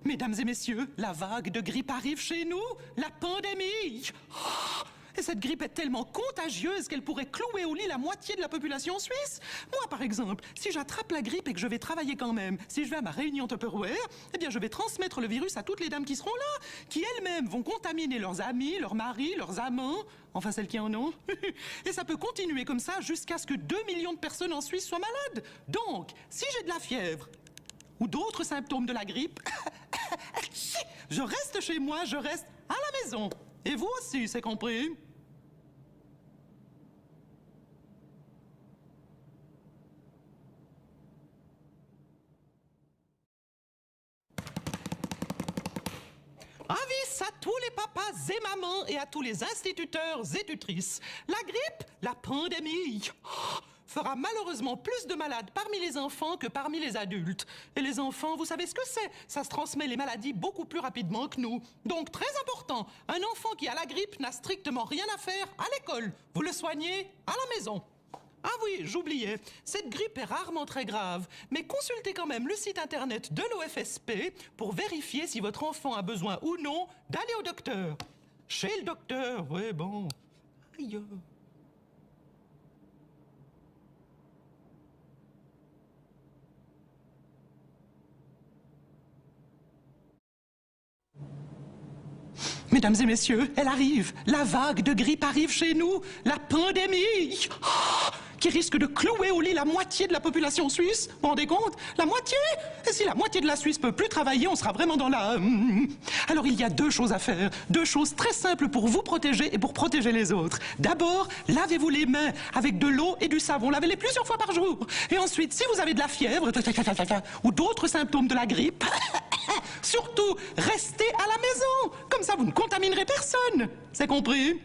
Mesdames et messieurs, la vague de grippe arrive chez nous, la pandémie. Oh, et cette grippe est tellement contagieuse qu'elle pourrait clouer au lit la moitié de la population suisse. Moi, par exemple, si j'attrape la grippe et que je vais travailler quand même, si je vais à ma réunion Tupperware, eh bien, je vais transmettre le virus à toutes les dames qui seront là, qui elles-mêmes vont contaminer leurs amis, leurs maris, leurs amants, enfin celles qui en ont. Et ça peut continuer comme ça jusqu'à ce que 2 millions de personnes en Suisse soient malades. Donc, si j'ai de la fièvre ou d'autres symptômes de la grippe, je reste chez moi, je reste à la maison. Et vous aussi, c'est compris? Avis à tous les papas et mamans et à tous les instituteurs et tutrices. La grippe, la pandémie, fera malheureusement plus de malades parmi les enfants que parmi les adultes. Et les enfants, vous savez ce que c'est? Ça se transmet les maladies beaucoup plus rapidement que nous. Donc, très important, un enfant qui a la grippe n'a strictement rien à faire à l'école. Vous le soignez à la maison. Ah oui, j'oubliais, cette grippe est rarement très grave, mais consultez quand même le site internet de l'OFSP pour vérifier si votre enfant a besoin ou non d'aller au docteur. Chez le docteur, ouais, bon. Aïe. Mesdames et messieurs, elle arrive. La vague de grippe arrive chez nous. La pandémie. Qui risque de clouer au lit la moitié de la population suisse. Vous vous rendez compte? La moitié? Et si la moitié de la Suisse peut plus travailler, on sera vraiment dans la... Alors il y a deux choses à faire. Deux choses très simples pour vous protéger et pour protéger les autres. D'abord, lavez-vous les mains avec de l'eau et du savon. Lavez-les plusieurs fois par jour. Et ensuite, si vous avez de la fièvre ou d'autres symptômes de la grippe, surtout, restez à la maison. Comme ça, vous ne contaminerez personne. C'est compris?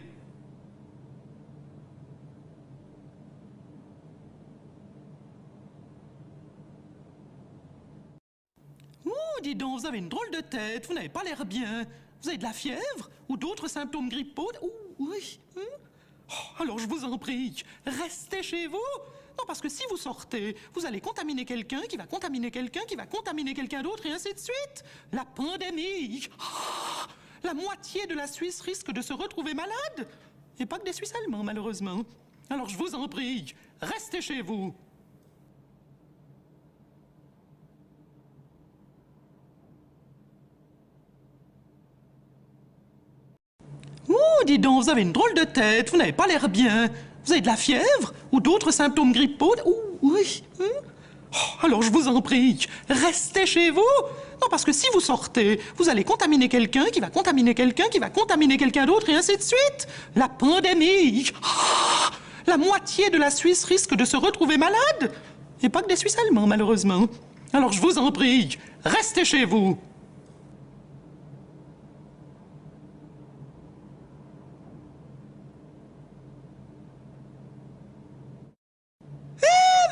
Dis donc, vous avez une drôle de tête, vous n'avez pas l'air bien. Vous avez de la fièvre ou d'autres symptômes grippaux? Oui. Alors je vous en prie, restez chez vous. Non, parce que si vous sortez, vous allez contaminer quelqu'un qui va contaminer quelqu'un qui va contaminer quelqu'un d'autre et ainsi de suite. La pandémie. La moitié de la Suisse risque de se retrouver malade. Et pas que des Suisses allemands, malheureusement. Alors je vous en prie, restez chez vous. Dis donc, vous avez une drôle de tête, vous n'avez pas l'air bien. Vous avez de la fièvre ou d'autres symptômes grippaux? Oui. Alors je vous en prie, restez chez vous. Non, parce que si vous sortez, vous allez contaminer quelqu'un qui va contaminer quelqu'un qui va contaminer quelqu'un d'autre et ainsi de suite. La pandémie. La moitié de la Suisse risque de se retrouver malade. Et pas que des Suisses allemands, malheureusement. Alors je vous en prie, restez chez vous.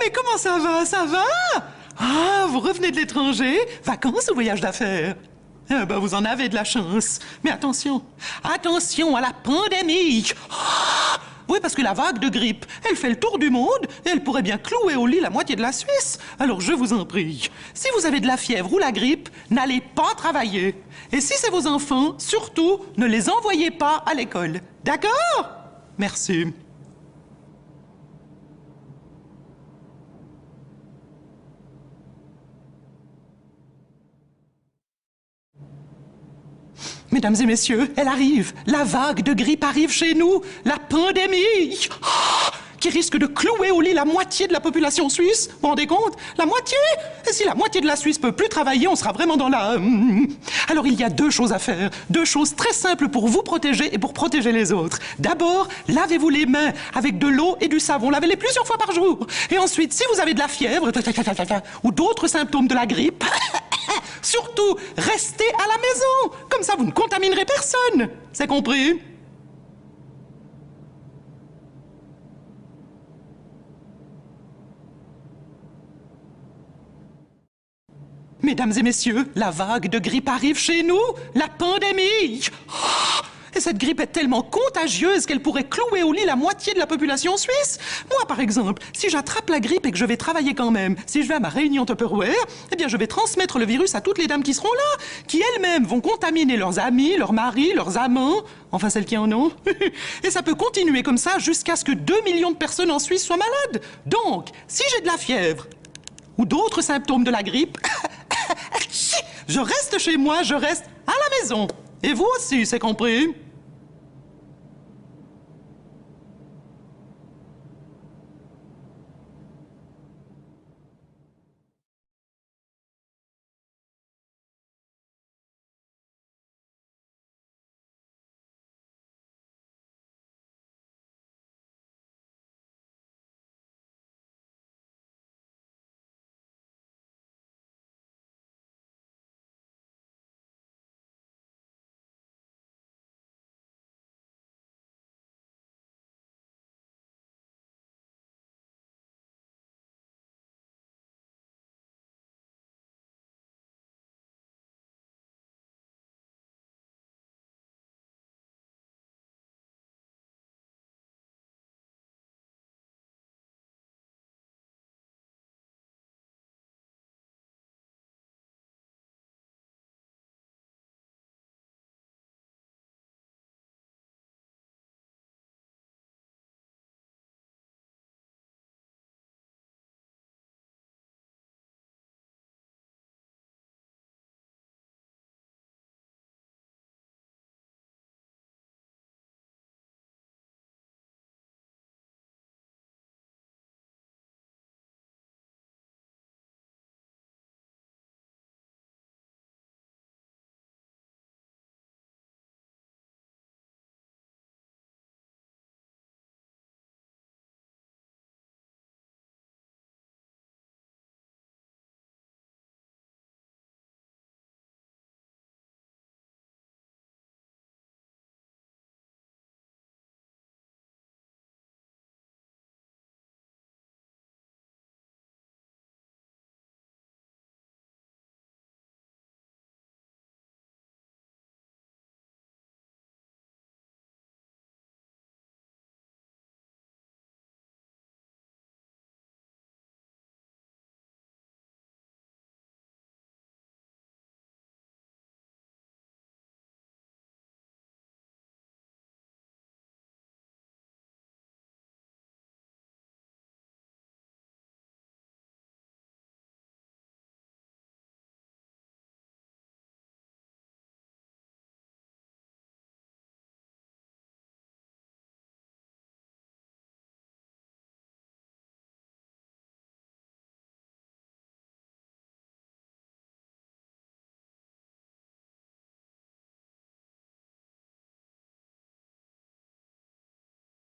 Mais comment ça va? Ça va? Ah, vous revenez de l'étranger? Vacances ou voyage d'affaires? Eh ben, vous en avez de la chance. Mais attention, attention à la pandémie. Oui, parce que la vague de grippe, elle fait le tour du monde et elle pourrait bien clouer au lit la moitié de la Suisse. Alors je vous en prie, si vous avez de la fièvre ou la grippe, n'allez pas travailler. Et si c'est vos enfants, surtout, ne les envoyez pas à l'école. D'accord? Merci. Mesdames et messieurs, elle arrive. La vague de grippe arrive chez nous. La pandémie. Qui risque de clouer au lit la moitié de la population suisse. Vous vous rendez compte? La moitié? Et si la moitié de la Suisse peut plus travailler, on sera vraiment dans la... Alors il y a deux choses à faire. Deux choses très simples pour vous protéger et pour protéger les autres. D'abord, lavez-vous les mains avec de l'eau et du savon. Lavez-les plusieurs fois par jour. Et ensuite, si vous avez de la fièvre ou d'autres symptômes de la grippe, surtout, restez à la maison. Comme ça, vous ne contaminerez personne. C'est compris? Mesdames et messieurs, la vague de grippe arrive chez nous. La pandémie. Et cette grippe est tellement contagieuse qu'elle pourrait clouer au lit la moitié de la population suisse. Moi, par exemple, si j'attrape la grippe et que je vais travailler quand même, si je vais à ma réunion Tupperware, eh bien, je vais transmettre le virus à toutes les dames qui seront là, qui elles-mêmes vont contaminer leurs amis, leurs maris, leurs amants, enfin celles qui en ont. Et ça peut continuer comme ça jusqu'à ce que 2 millions de personnes en Suisse soient malades. Donc, si j'ai de la fièvre ou d'autres symptômes de la grippe, je reste chez moi, je reste à la maison. Et vous aussi, c'est compris?